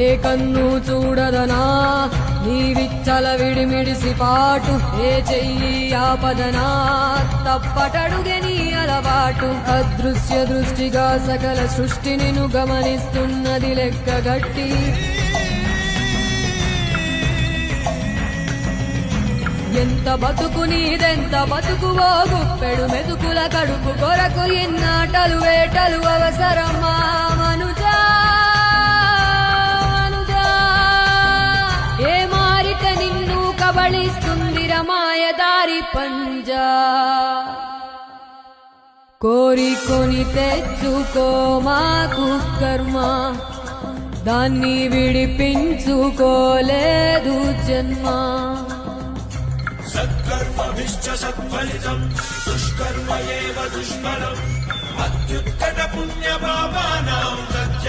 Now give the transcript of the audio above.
ఏ కన్ను చూడదనా నీ విచ్చల విడిమిడిసి పాటు, ఏ చెయ్యి ఆపదనా తప్పటడుగే నీ అలవాటు. అదృశ్య దృష్టిగా సకల సృష్టిని ను గమనిస్తున్నది లెక్కగట్టి, ఎంత బతుకు నీదెంత బతుకువో గుప్పెడు మెతుకుల కడుపు కొరకు ఎన్నాటలు వేటలు అవసరమా మనుజా మనుజా. ఏ మారిక నిన్ను కబళిస్తుంది రమాయదారి పంజా. కోరికొని తెచ్చుకో మాకు కర్మ, దాన్ని విడిపించుకోలేదు జన్మ. సత్కర్మభిశ్చ సత్ఫలితం దుష్కర్మ ఏవ దుష్కరం అత్యుత్కట పుణ్య పాపానాం సత్య